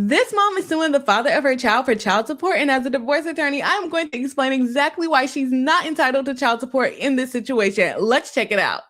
This mom is suing the father of her child for child support, and as a divorce attorney, I'm going to explain exactly why she's not entitled to child support in this situation. Let's check it out.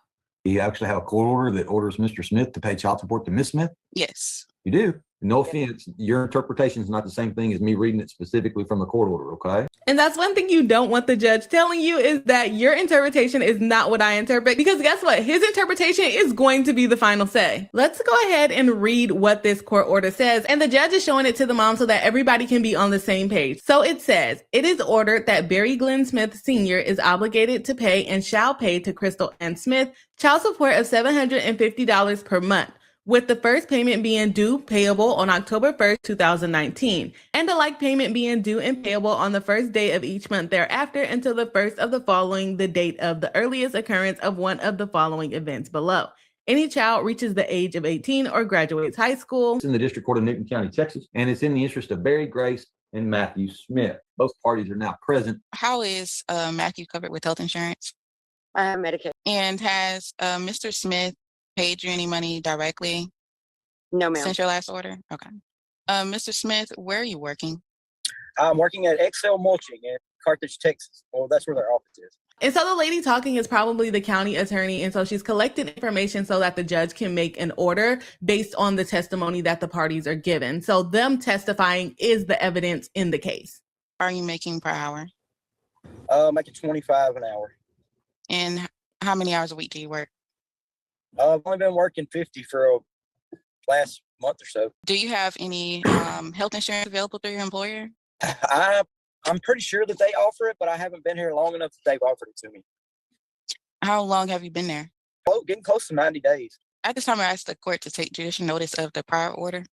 You actually have a court order that orders Mr. Smith to pay child support to Miss Smith? Yes. You do. No offense, your interpretation is not the same thing as me reading it specifically from the court order, okay? And that's one thing you don't want the judge telling you, is that your interpretation is not what I interpret, because guess what? His interpretation is going to be the final say. Let's go ahead and read what this court order says, and the judge is showing it to the mom so that everybody can be on the same page. So it says, it is ordered that Barry Glenn Smith Sr. is obligated to pay and shall pay to Crystal Ann Smith child support of $750 per month, with the first payment being due payable on October 1st, 2019, and the like payment being due and payable on the first day of each month thereafter until the first of the following the date of the earliest occurrence of one of the following events below. Any child reaches the age of 18 or graduates high school. It's in the District Court of Newton County, Texas, and it's in the interest of Barry Grace and Matthew Smith. Both parties are now present. How is Matthew covered with health insurance? I have Medicaid. And has Mr. Smith paid you any money directly? No, ma'am. Since your last order? Okay. Mr. Smith, where are you working? I'm working at Excel Mulching in Carthage, Texas. Well, that's where their office is. And so the lady talking is probably the county attorney. And so she's collecting information so that the judge can make an order based on the testimony that the parties are given. So them testifying is the evidence in the case. Are you making per hour? Making $25 an hour. And how many hours a week do you work? I've only been working 50 for last month or so. Do you have any health insurance available through your employer? I'm pretty sure that they offer it, but I haven't been here long enough that they've offered it to me. How long have you been there? Oh, getting close to 90 days. At this time, I asked the court to take judicial notice of the prior order.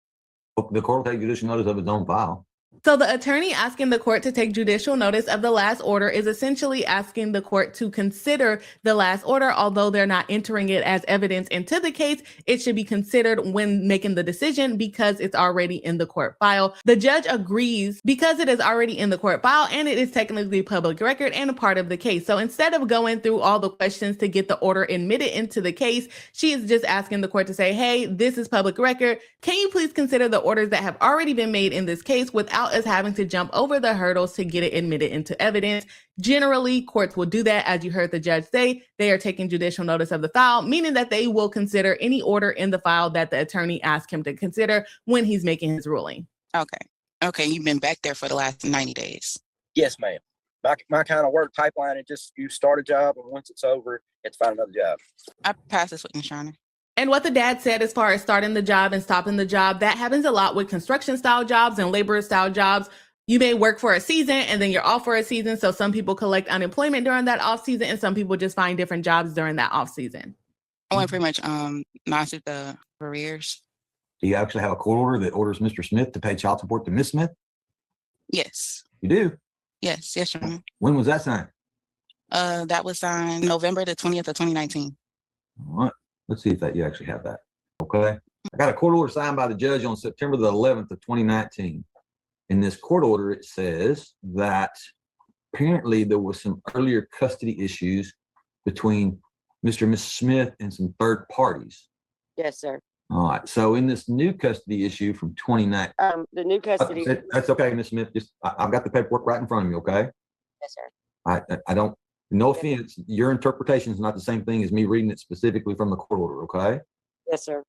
The court will take judicial notice of its own file. So the attorney asking the court to take judicial notice of the last order is essentially asking the court to consider the last order. Although they're not entering it as evidence into the case, it should be considered when making the decision because it's already in the court file. The judge agrees because it is already in the court file and it is technically public record and a part of the case. So instead of going through all the questions to get the order admitted into the case, she is just asking the court to say, hey, this is public record. Can you please consider the orders that have already been made in this case without us having to jump over the hurdles to get it admitted into evidence? Generally, courts will do that. As you heard the judge say, they are taking judicial notice of the file, meaning that they will consider any order in the file that the attorney asked him to consider when he's making his ruling. Okay, you've been back there for the last 90 days. Yes, ma'am. My kind of work pipeline is just you start a job and once it's over, you have to find another job. I pass this witness, Shauna. And what the dad said as far as starting the job and stopping the job, that happens a lot with construction style jobs and labor style jobs. You may work for a season and then you're off for a season. So some people collect unemployment during that off season and some people just find different jobs during that off season. I want to pretty much not suit the careers. Do you actually have a court order that orders Mr. Smith to pay child support to Miss Smith? Yes. You do? Yes, Shauna. When was that signed? That was signed November the 20th of 2019. All right. Let's see if you actually have that. Okay. I got a court order signed by the judge on September the 11th of 2019. In this court order, it says that apparently there was some earlier custody issues between Mr. and Mrs. Smith and some third parties. Yes, sir. All right. So in this new custody issue from 2019. The new custody. That's okay, Ms. Smith. I've got the paperwork right in front of me, okay? Yes, sir. I don't, no offense, your interpretation is not the same thing as me reading it specifically from the court order, okay? Yes, sir.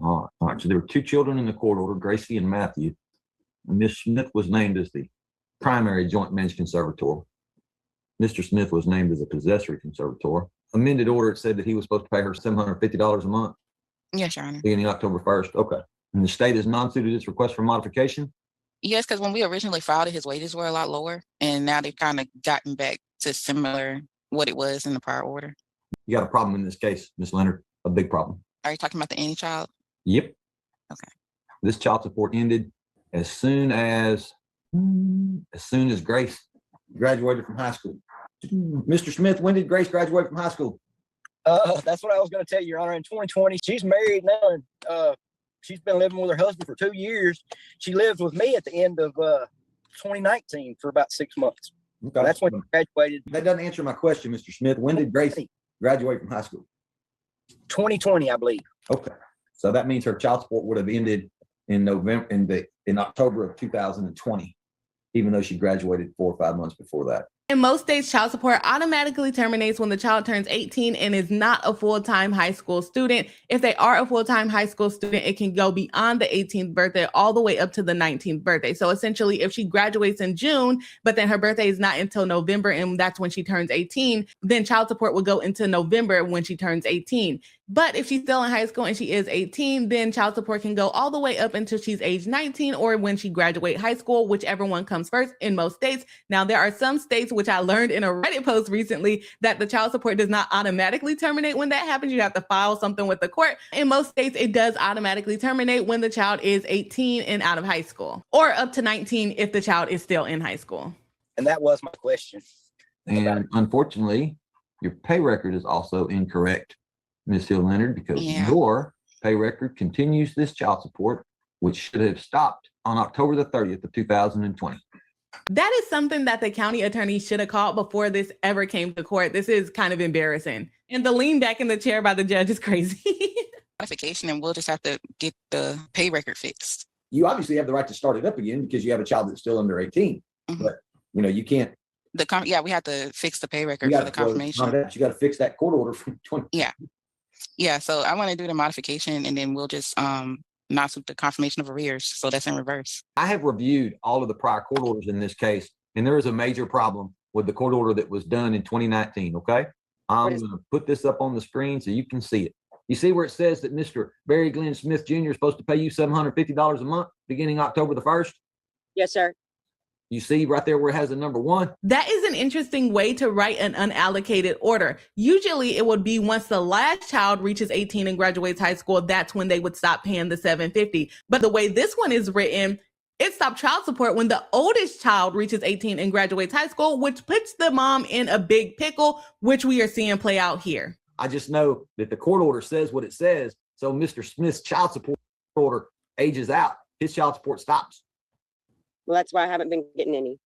All right. So there were two children in the court order, Gracie and Matthew. Ms. Smith was named as the primary joint men's conservator. Mr. Smith was named as a possessory conservator. Amended order, it said that he was supposed to pay her $750 a month. Yes, Your Honor. Beginning October 1st. Okay. And the state has non-suited its request for modification? Yes, because when we originally filed it, his wages were a lot lower. And now they've kind of gotten back to similar what it was in the prior order. You got a problem in this case, Ms. Leonard, a big problem. Are you talking about the any child? Yep. Okay. This child support ended as soon as Grace graduated from high school. Mr. Smith, when did Grace graduate from high school? That's what I was going to tell you, Your Honor. In 2020, she's married now, and she's been living with her husband for 2 years. She lived with me at the end of 2019 for about 6 months. Okay. That's when she graduated. That doesn't answer my question, Mr. Smith. When did Grace graduate from high school? 2020, I believe. Okay. So that means her child support would have ended in October of 2020, even though she graduated 4 or 5 months before that. In most states, child support automatically terminates when the child turns 18 and is not a full-time high school student. If they are a full-time high school student, it can go beyond the 18th birthday all the way up to the 19th birthday. So essentially, if she graduates in June, but then her birthday is not until November, and that's when she turns 18, then child support will go into November when she turns 18. But if she's still in high school and she is 18, then child support can go all the way up until she's age 19 or when she graduates high school, whichever one comes first in most states. Now, there are some states, which I learned in a Reddit post recently, that the child support does not automatically terminate when that happens. You have to file something with the court. In most states, it does automatically terminate when the child is 18 and out of high school, or up to 19 if the child is still in high school. And that was my question. And unfortunately, your pay record is also incorrect, Ms. Hill Leonard, because your pay record continues this child support, which should have stopped on October the 30th of 2020. That is something that the county attorney should have called before this ever came to court. This is kind of embarrassing. And the lean back in the chair by the judge is crazy. Modification, and we'll just have to get the pay record fixed. You obviously have the right to start it up again because you have a child that's still under 18, but you can't. We have to fix the pay record for the confirmation. You got to fix that court order from 20. Yeah. So I want to do the modification, and then we'll just not with the confirmation of arrears. So that's in reverse. I have reviewed all of the prior court orders in this case, and there is a major problem with the court order that was done in 2019. Okay, I'm going to put this up on the screen so you can see it. You see where it says that Mr. Barry Glenn Smith Jr. is supposed to pay you $750 a month beginning October the 1st? Yes, sir. You see right there where it has a number 1? That is an interesting way to write an unallocated order. Usually it would be once the last child reaches 18 and graduates high school, that's when they would stop paying the $750. But the way this one is written, it stopped child support when the oldest child reaches 18 and graduates high school, which puts the mom in a big pickle, which we are seeing play out here. I just know that the court order says what it says. So Mr. Smith's child support order ages out. His child support stops. Well, that's why I haven't been getting any.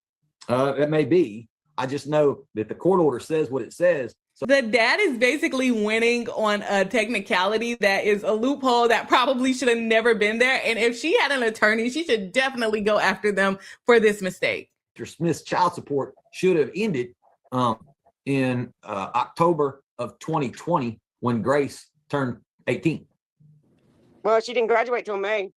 That may be. I just know that the court order says what it says. So the dad is basically winning on a technicality that is a loophole that probably should have never been there. And if she had an attorney, she should definitely go after them for this mistake. Mr. Smith's child support should have ended in October of 2020 when Grace turned 18. Well, she didn't graduate till May.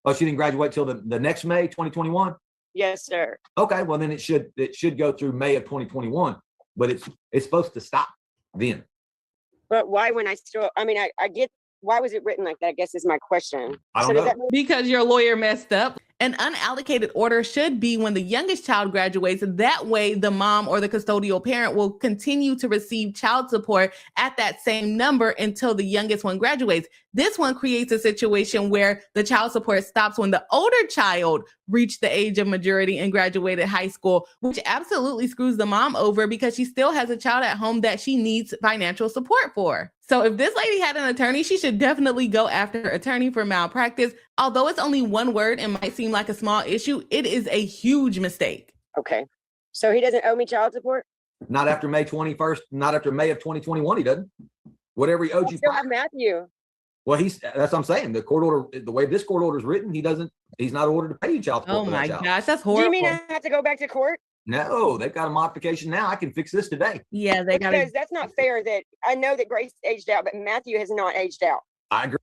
Oh, she didn't graduate till the next May, 2021? Yes, sir. Okay, well then it should go through May of 2021, but it's supposed to stop then. But why when I get, why was it written like that, I guess is my question. I don't know. Because your lawyer messed up. An unallocated order should be when the youngest child graduates. That way, the mom or the custodial parent will continue to receive child support at that same number until the youngest one graduates. This one creates a situation where the child support stops when the older child reached the age of majority and graduated high school, which absolutely screws the mom over because she still has a child at home that she needs financial support for. So if this lady had an attorney, she should definitely go after her attorney for malpractice. Although it's only one word and might seem like a small issue, it is a huge mistake. Okay. So he doesn't owe me child support? Not after May 21st, not after May of 2021, he doesn't. Whatever he owed you. Still have Matthew. Well, that's what I'm saying. The court order, the way this court order is written, he's not ordered to pay you child support. Oh my gosh, that's Do horrible. you mean I have to go back to court? No, they've got a modification now. I can fix this today. Yeah, they got Because that's not fair that I know that Grace aged out, but Matthew has not aged out. I agree.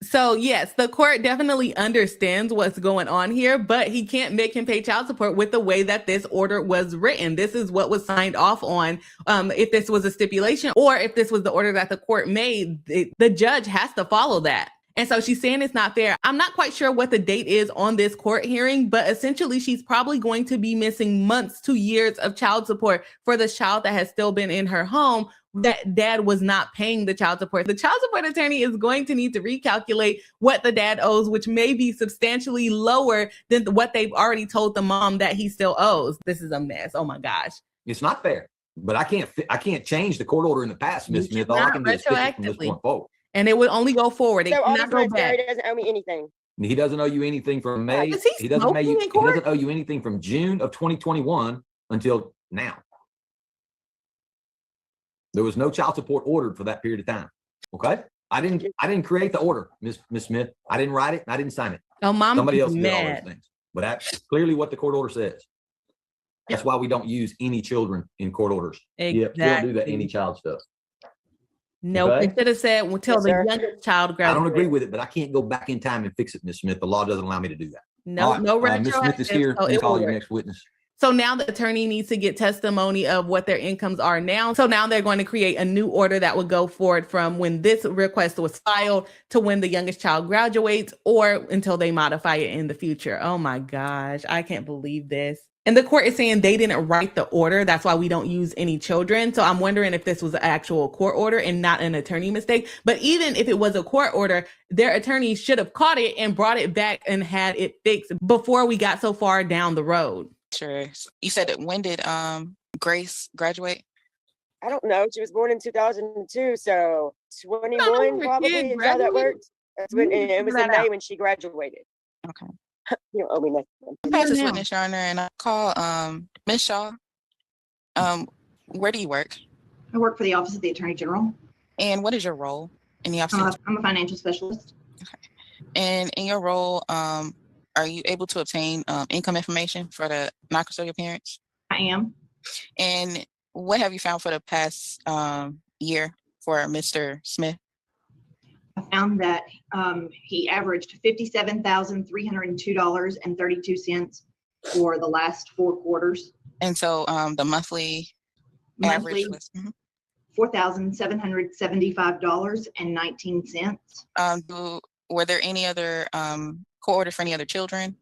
So yes, the court definitely understands what's going on here, but he can't make him pay child support with the way that this order was written. This is what was signed off on. If this was a stipulation or if this was the order that the court made, the judge has to follow that. And so she's saying it's not fair. I'm not quite sure what the date is on this court hearing, but essentially she's probably going to be missing months to years of child support for the child that has still been in her home that dad was not paying the child support. The child support attorney is going to need to recalculate what the dad owes, which may be substantially lower than what they've already told the mom that he still owes. This is a mess. Oh my gosh. It's not fair, but I can't change the court order in the past, Ms. Smith. All I can do is fix it from this point forward. And it would only go forward. It So cannot go back. Barry doesn't owe me anything. He doesn't owe you anything from May. Is he smoking in He court? doesn't owe you anything from June of 2021 until now. There was no child support ordered for that period of time. Okay, I didn't create the order, Miss Smith. I didn't write it and I didn't sign it. Oh, mom, Somebody else did all those mad. things. But that's clearly what the court order says. That's why we don't use any children in court orders. Yep, we don't do that any child stuff. Nope. Okay. It should have said until Yes, the sir. youngest child I graduates. don't agree with it, but I can't go back in time and fix it, Ms. Smith. The law doesn't allow me to do that. No, All no right, Ms. Smith is retroactive, here. so Please it call will your work. next witness. So now the attorney needs to get testimony of what their incomes are now. So now they're going to create a new order that would go forward from when this request was filed to when the youngest child graduates or until they modify it in the future. Oh my gosh, I can't believe this. And the court is saying they didn't write the order. That's why we don't use any children. So I'm wondering if this was an actual court order and not an attorney mistake. But even if it was a court order, their attorney should have caught it and brought it back and had it fixed before we got so far down the road. Sure. You said that when did Grace graduate? I don't know. She was born in 2002, so know 21 her probably kid is how that graduated? works. That's when, You and it was figure in that May out. when she graduated. Okay. You don't owe me nothing. Pass this now. witness, Your Honor, and I call Ms. Shaw. Where do you work? I work for the Office of the Attorney General. And what is your role in the office? I'm a financial specialist. And in your role, are you able to obtain income information for the non-custodial parents? I am. And what have you found for the past year for Mr. Smith? I found that he averaged $57,302.32 for the last 4 quarters. And so the monthly average Monthly, was $4,775.19. were there any other court order for any other children?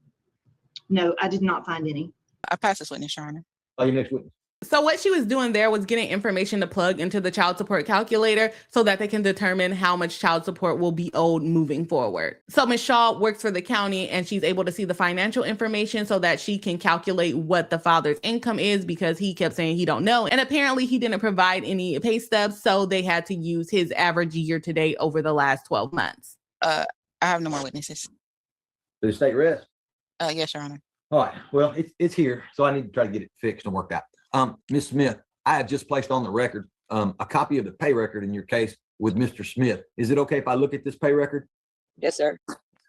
No, I did not find any. I pass this witness, Your Honor. Call your next witness. So what she was doing there was getting information to plug into the child support calculator so that they can determine how much child support will be owed moving forward. So Ms. Shaw works for the county and she's able to see the financial information so that she can calculate what the father's income is because he kept saying he don't know. And apparently he didn't provide any pay stubs, so they had to use his average year to date over the last 12 months. I have no more witnesses. Did the state rest? Yes, Your Honor. All right. Well, it's here, so I need to try to get it fixed and worked out. Ms. Smith, I have just placed on the record a copy of the pay record in your case with Mr. Smith. Is it okay if I look at this pay record? Yes, sir.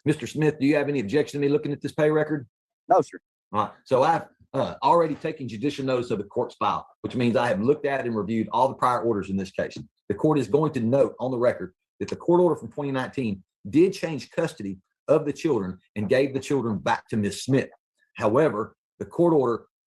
Mr. Smith, do you have any objection to me looking at this pay record? No, sir. All right. So I've already taken judicial notice of the court's file, which means I have looked at and reviewed all the prior orders in this case. The court is going to note on the record that the court order from 2019 did change custody of the children and gave the children back to Ms. Smith. However, the court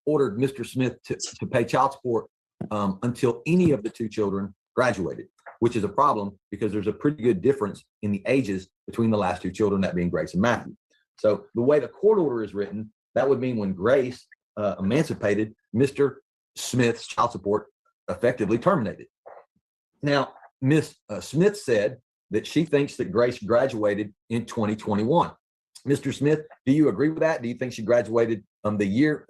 ordered Mr. Smith to pay child support until any of the 2 children graduated, which is a problem because there's a pretty good difference in the ages between the last 2 children, that being Grace and Matthew. So the way the court order is written, that would mean when Grace emancipated, Mr. Smith's child support effectively terminated. Now, Ms. Smith said that she thinks that Grace graduated in 2021. Mr. Smith, do you agree with that? Do you think she graduated the year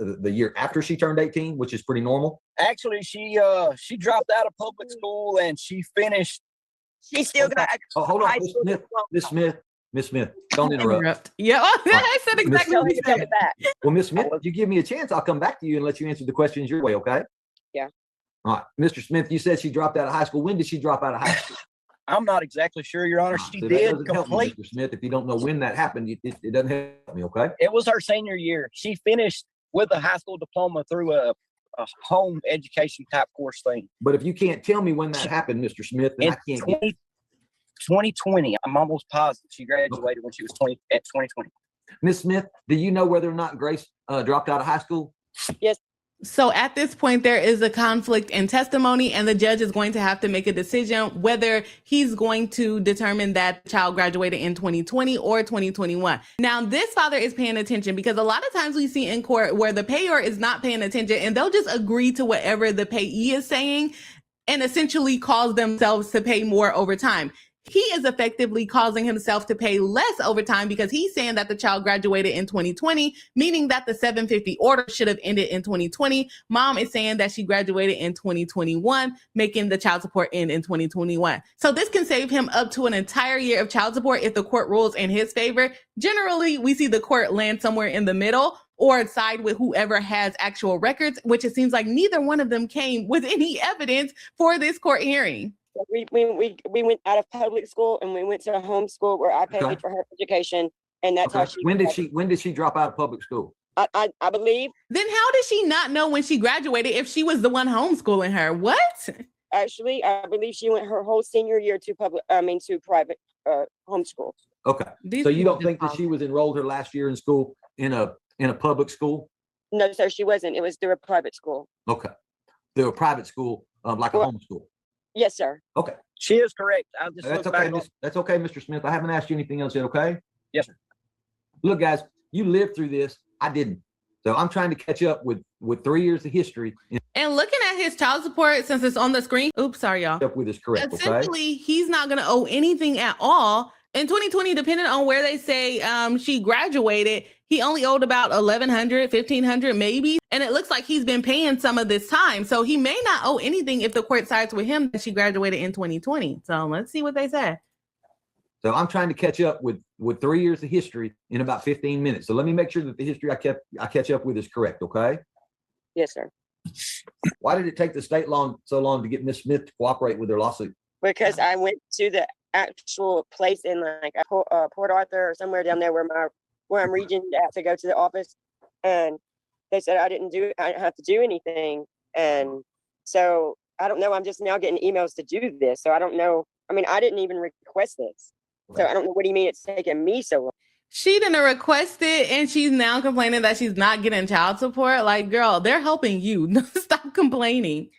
after she turned 18, which is pretty normal? Actually, she dropped out of public school and she finished. She still got. Oh, hold on, high Ms. school Smith, diploma. Ms. Smith, don't interrupt. Yeah, I said exactly Tell what me you to come said. back. Well, Ms. Smith, if you give me a chance, I'll come back to you and let you answer the questions your way, okay? Yeah. All right, Mr. Smith, you said she dropped out of high school. When did she drop out of high school? I'm not exactly sure, Your Honor. She So that did doesn't help me, complete. Mr. Smith. If you don't know when that happened, it doesn't help me, okay? It was her senior year. She finished with a high school diploma through a home education type course thing. But if you can't tell me when that happened, Mr. Smith, then In I can't get 2020, I'm almost positive she graduated when she was 2020. Ms. Smith, do you know whether or not Grace dropped out of high school? So at this point, there is a conflict in testimony, and the judge is going to have to make a decision whether he's going to determine that the child graduated in 2020 or 2021. Now, this father is paying attention because a lot of times we see in court where the payer is not paying attention and they'll just agree to whatever the payee is saying and essentially cause themselves to pay more over time. He is effectively causing himself to pay less overtime because he's saying that the child graduated in 2020, meaning that the 750 order should have ended in 2020. Mom is saying that she graduated in 2021, making the child support end in 2021. So this can save him up to an entire year of child support if the court rules in his favor. Generally, we see the court land somewhere in the middle or side with whoever has actual records, which it seems like neither one of them came with any evidence for this court hearing. We went out of public school and we went to a home school where I paid Okay. for her education. And that's how Okay. she. When did she drop out of public school? I believe Then how did she not know when she graduated if she was the one homeschooling her? What? actually, I believe she went her whole senior year to to private homeschool. Okay. These So you people don't think that just she was enrolled her last year in school in a public school? No, sir, she wasn't. It was through a private school. Okay. Through a private school, like a Well, homeschool. Yes, sir. Okay. She is correct. I just That's looked okay. back on. That's okay, Mr. Smith. I haven't asked you anything else yet, okay? Yes, sir. Look, guys, you lived through this. I didn't. So I'm trying to catch up with 3 years of history and And looking at his child support, since it's on the screen, oops, sorry, y'all. up with is correct, okay? Essentially, he's not going to owe anything at all. In 2020, depending on where they say she graduated, he only owed about $1,100, $1,500 maybe. And it looks like he's been paying some of this time. So he may not owe anything if the court sides with him that she graduated in 2020. So let's see what they say. So I'm trying to catch up with 3 years of history in about 15 minutes. So let me make sure that the history I catch up with is correct, okay? Yes, sir. Why did it take the state so long to get Miss Smith to cooperate with their lawsuit? Because I went to the actual place in like Port Arthur or somewhere down there where I'm region at to go to the office, and they said I didn't have to do anything, and so I don't know. I'm just now getting emails to do this, so I don't know. I mean, I didn't even request this, so I don't know what do you mean it's taking me so long. She didn't request it, and she's now complaining that she's not getting child support. Like, girl, they're helping you. Stop complaining.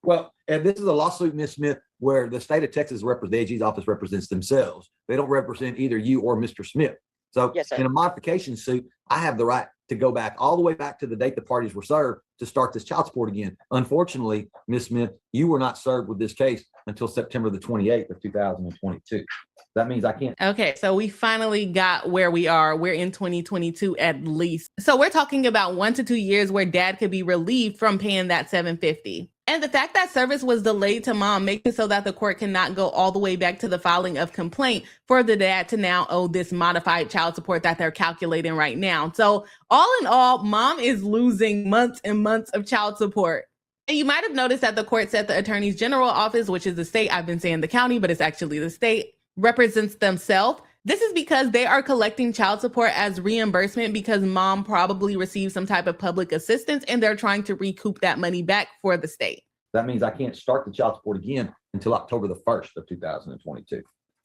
Well, and this is a lawsuit, Miss Smith, where the state of Texas the AG's office represents themselves. They don't represent either you or Mr. Smith. So Yes, sir. in a modification suit, I have the right to go back all the way back to the date the parties were served to start this child support again. Unfortunately, Miss Smith, you were not served with this case until September the 28th of 2022. That means I can't. Okay, so we finally got where we are. We're in 2022 at least. So we're talking about 1 to 2 years where dad could be relieved from paying that $750. And the fact that service was delayed to mom makes it so that the court cannot go all the way back to the filing of complaint for the dad to now owe this modified child support that they're calculating right now. So all in all, mom is losing months and months of child support. And you might have noticed that the court said the attorney's general office, which is the state, I've been saying the county, but it's actually the state, represents themselves. This is because they are collecting child support as reimbursement because mom probably received some type of public assistance and they're trying to recoup that money back for the state. That means I can't start the child support again until October the 1st of 2022.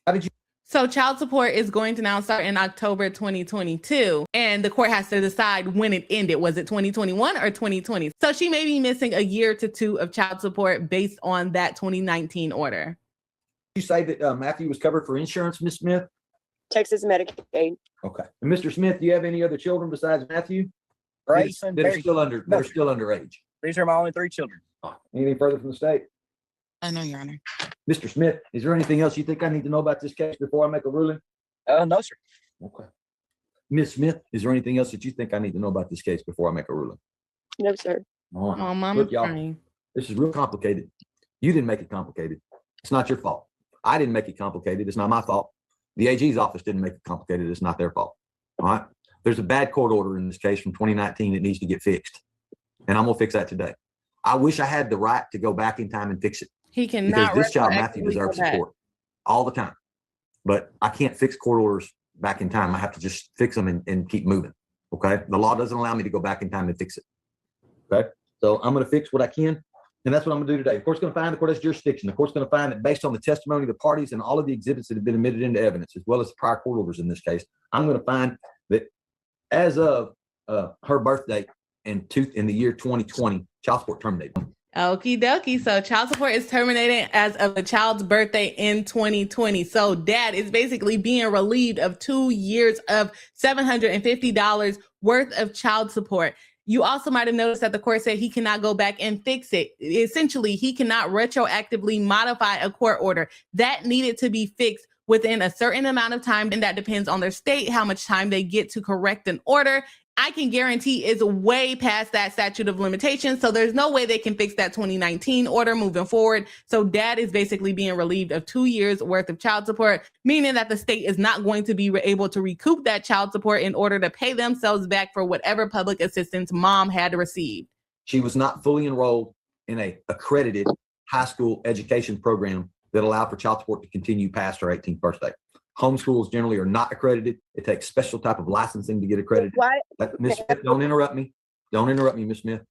How did you? So child support is going to now start in October 2022, and the court has to decide when it ended. Was it 2021 or 2020? So she may be missing a year to two of child support based on that 2019 order. You say that Matthew was covered for insurance, Miss Smith? Texas Medicaid. Okay. And Mr. Smith, do you have any other children besides Matthew? Grace that and are Barry. still underage. These are my only 3 children. Anything further from the state? I know, Your Honor. Mr. Smith, is there anything else you think I need to know about this case before I make a ruling? No, sir. Okay. Ms. Smith, is there anything else that you think I need to know about this case before I make a ruling? No, sir. All right. Oh, mom, Look, y'all, crying. this is real complicated. You didn't make it complicated. It's not your fault. I didn't make it complicated. It's not my fault. The AG's office didn't make it complicated. It's not their fault. All right. There's a bad court order in this case from 2019 that needs to get fixed. And I'm going to fix that today. I wish I had the right to go back in time and fix it. He Because cannot. this child, Matthew, retroactively deserves go back. support all the time. But I can't fix court orders back in time. I have to just fix them and keep moving. Okay. The law doesn't allow me to go back in time and fix it. Okay. So I'm going to fix what I can. And that's what I'm going to do today. The court's going to find the court has jurisdiction. The court's going to find that based on the testimony of the parties and all of the exhibits that have been admitted into evidence, as well as the prior court orders in this case, I'm going to find that as of her birthday in the year 2020, child support terminated. Okie dokie. So child support is terminated as of the child's birthday in 2020. So dad is basically being relieved of 2 years of $750 worth of child support. You also might have noticed that the court said he cannot go back and fix it. Essentially, he cannot retroactively modify a court order. That needed to be fixed within a certain amount of time, and that depends on their state, how much time they get to correct an order. I can guarantee it's way past that statute of limitations, so there's no way they can fix that 2019 order moving forward. So dad is basically being relieved of 2 years worth of child support, meaning that the state is not going to be able to recoup that child support in order to pay themselves back for whatever public assistance mom had received. She was not fully enrolled in a accredited high school education program that allowed for child support to continue past her 18th birthday. Homeschools generally are not accredited. It takes special type of licensing to get accredited. Why? Ms. Smith, don't interrupt me. Don't interrupt me, Ms. Smith.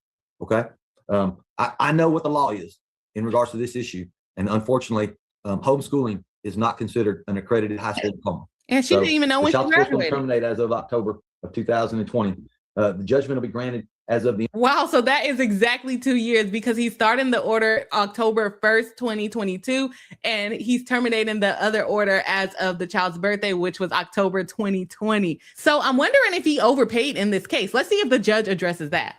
Okay. I know what the law is in regards to this issue. And unfortunately, homeschooling is not considered an accredited high school diploma. And she So didn't even know the when she child support will graduated. terminate as of October of 2020. The judgment will be granted as of the Wow, so that is exactly 2 years because he's starting the order October 1st, 2022, and he's terminating the other order as of the child's birthday, which was October 2020. So I'm wondering if he overpaid in this case. Let's see if the judge addresses that.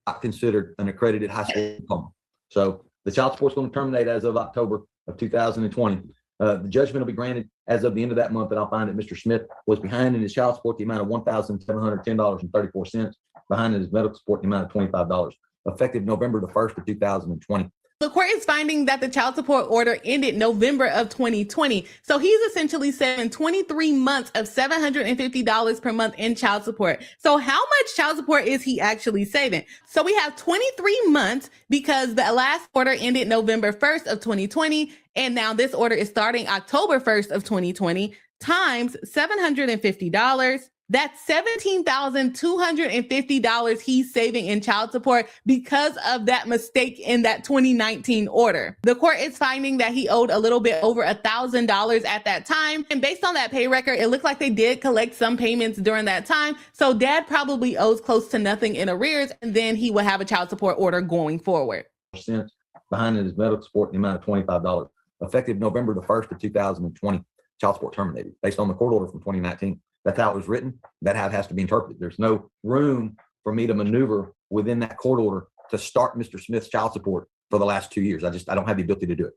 not considered an accredited high school diploma. So the child support is going to terminate as of October of 2020. The judgment will be granted as of the end of that month, and I'll find that Mr. Smith was behind in his child support the amount of $1,710.34, behind in his medical support the amount of $25, effective November the 1st of 2020. The court is finding that the child support order ended November of 2020. So he's essentially saving 23 months of $750 per month in child support. So how much child support is he actually saving? So we have 23 months because the last order ended November 1st of 2020. And now this order is starting October 1st of 2020 times $750. That's $17,250 he's saving in child support because of that mistake in that 2019 order. The court is finding that he owed a little bit over $1,000 at that time. And based on that pay record, it looked like they did collect some payments during that time. So dad probably owes close to nothing in arrears, and then he will have a child support order going forward. Behind in his medical support in the amount of $25, effective November the 1st of 2020, child support terminated based on the court order from 2019. That's how it was written. That's how it has to be interpreted. There's no room for me to maneuver within that court order to start Mr. Smith's child support for the last 2 years. I don't have the ability to do it,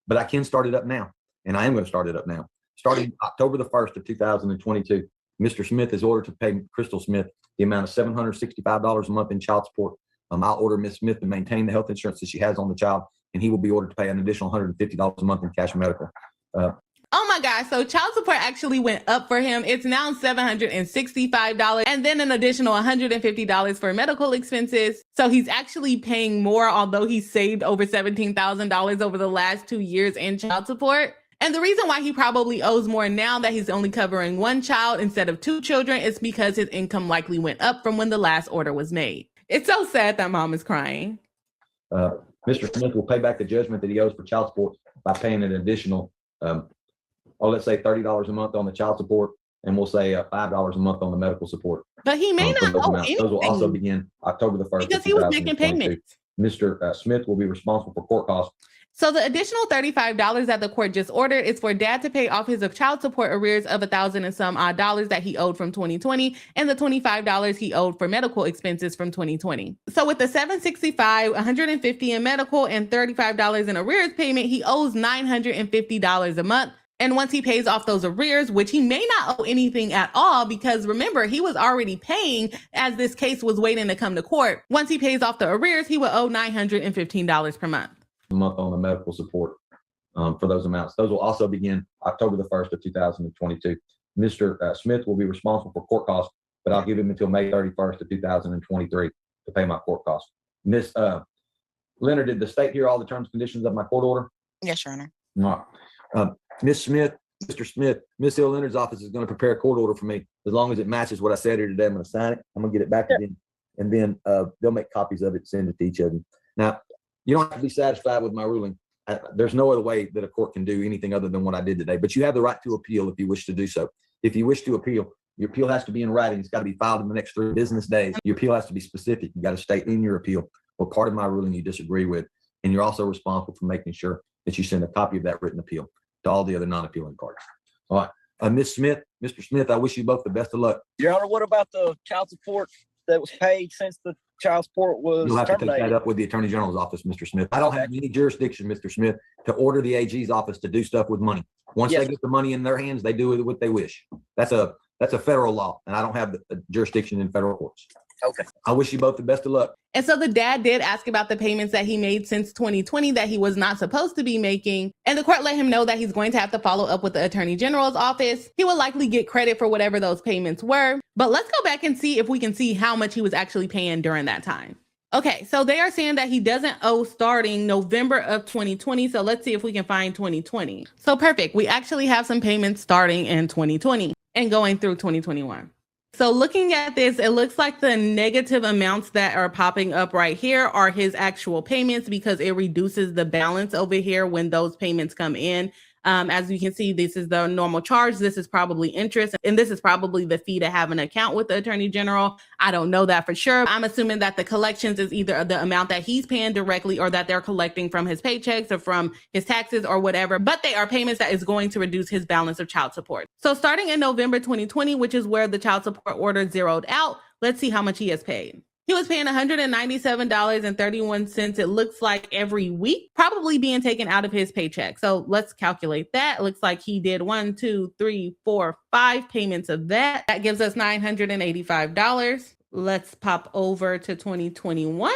but I can start it up now. And I am going to start it up now. Starting October the 1st of 2022, Mr. Smith is ordered to pay Crystal Smith the amount of $765 a month in child support. I'll order Ms. Smith to maintain the health insurance that she has on the child, and he will be ordered to pay an additional $150 a month in cash medical. Oh my gosh, so child support actually went up for him. It's now $765 and then an additional $150 for medical expenses. So he's actually paying more, although he saved over $17,000 over the last 2 years in child support. And the reason why he probably owes more now that he's only covering one child instead of 2 children is because his income likely went up from when the last order was made. It's so sad that mom is crying. Mr. Smith will pay back the judgment that he owes for child support by paying an additional let's say $30 a month on the child support, and we'll say $5 a month on the medical support. But he may not owe anything. Those will also begin October the 1st. Because he was making payments. Mr. Smith will be responsible for court costs. So the additional $35 that the court just ordered is for dad to pay off his child support arrears of $1,000 and some odd dollars that he owed from 2020, and the $25 he owed for medical expenses from 2020. So with the $765, $150 in medical, and $35 in arrears payment, he owes $950 a month. And once he pays off those arrears, which he may not owe anything at all, because remember, he was already paying as this case was waiting to come to court. Once he pays off the arrears, he will owe $915 per month. A month on the medical support for those amounts. Those will also begin October the 1st of 2022. Mr. Smith will be responsible for court costs, but I'll give him until May 31st of 2023 to pay my court costs. Ms. Leonard, did the state hear all the terms and conditions of my court order? Yes, Your Honor. All right. Ms. Smith, Mr. Smith, Ms. Hill Leonard's office is going to prepare a court order for me. As long as it matches what I said here today, I'm going to sign it. I'm going to get it back to them, and then they'll make copies of it and send it to each of them. Now, you don't have to be satisfied with my ruling. There's no other way that a court can do anything other than what I did today, but you have the right to appeal if you wish to do so. If you wish to appeal, your appeal has to be in writing. It's got to be filed in the next 3 business days. Your appeal has to be specific. You got to state in your appeal what part of my ruling you disagree with, and you're also responsible for making sure that you send a copy of that written appeal to all the other non-appealing parties. All right. Ms. Smith, Mr. Smith, I wish you both the best of luck. Your Honor, what about the child support that was paid since the child support was You'll have to take terminated? that up with the Attorney General's office, Mr. Smith. I don't have any jurisdiction, Mr. Smith, to order the AG's office to do stuff with money. Once Yes. they get the money in their hands, they do with it what they wish. That's a federal law, and I don't have the jurisdiction in federal courts. Okay. I wish you both the best of luck. And so the dad did ask about the payments that he made since 2020 that he was not supposed to be making. And the court let him know that he's going to have to follow up with the Attorney General's office. He will likely get credit for whatever those payments were. But let's go back and see if we can see how much he was actually paying during that time. Okay, so they are saying that he doesn't owe starting November of 2020. So let's see if we can find 2020. So perfect. We actually have some payments starting in 2020 and going through 2021. So looking at this, it looks like the negative amounts that are popping up right here are his actual payments because it reduces the balance over here when those payments come in. As you can see, this is the normal charge. This is probably interest, and this is probably the fee to have an account with the Attorney General. I don't know that for sure. I'm assuming that the collections is either the amount that he's paying directly or that they're collecting from his paychecks or from his taxes or whatever, but they are payments that is going to reduce his balance of child support. So starting in November 2020, which is where the child support order zeroed out, let's see how much he has paid. He was paying $197.31, it looks like, every week, probably being taken out of his paycheck. So let's calculate that. It looks like he did 1, 2, 3, 4, 5 payments of that. That gives us $985. Let's pop over to 2021.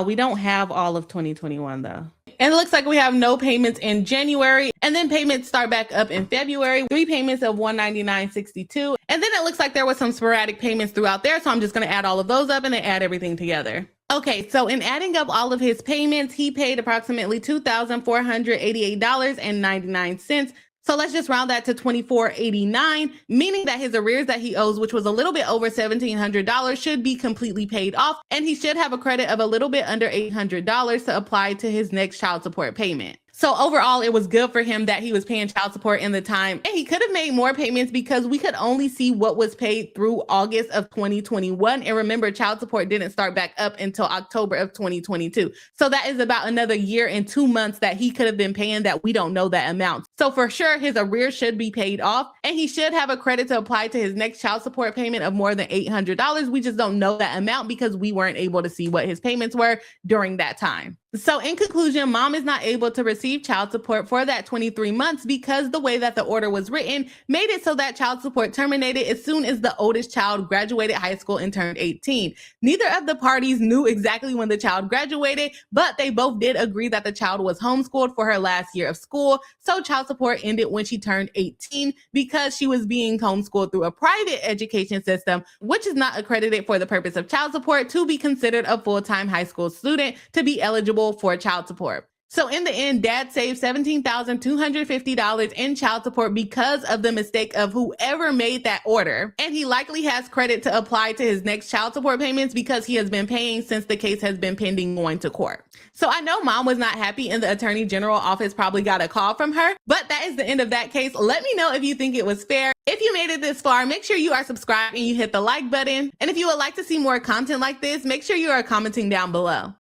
We don't have all of 2021 though. And it looks like we have no payments in January, and then payments start back up in February. 3 payments of $199.62. And then it looks like there was some sporadic payments throughout there. So I'm just going to add all of those up and then add everything together. Okay, so in adding up all of his payments, he paid approximately $2,488.99. So let's just round that to $2,489, meaning that his arrears that he owes, which was a little bit over $1,700, should be completely paid off, and he should have a credit of a little bit under $800 to apply to his next child support payment. So overall, it was good for him that he was paying child support in the time, and he could have made more payments because we could only see what was paid through August of 2021. And remember, child support didn't start back up until October of 2022. So that is about another year and 2 months that he could have been paying that we don't know that amount. So for sure, his arrears should be paid off, and he should have a credit to apply to his next child support payment of more than $800. We just don't know that amount because we weren't able to see what his payments were during that time. So in conclusion, mom is not able to receive child support for that 23 months because the way that the order was written made it so that child support terminated as soon as the oldest child graduated high school and turned 18. Neither of the parties knew exactly when the child graduated, but they both did agree that the child was homeschooled for her last year of school. So child support ended when she turned 18 because she was being homeschooled through a private education system, which is not accredited for the purpose of child support to be considered a full-time high school student to be eligible for child support. So in the end, dad saved $17,250 in child support because of the mistake of whoever made that order. And he likely has credit to apply to his next child support payments because he has been paying since the case has been pending going to court. So I know mom was not happy and the Attorney General office probably got a call from her, but that is the end of that case. Let me know if you think it was fair. If you made it this far, make sure you are subscribed and you hit the like button. And if you would like to see more content like this, make sure you are commenting down below.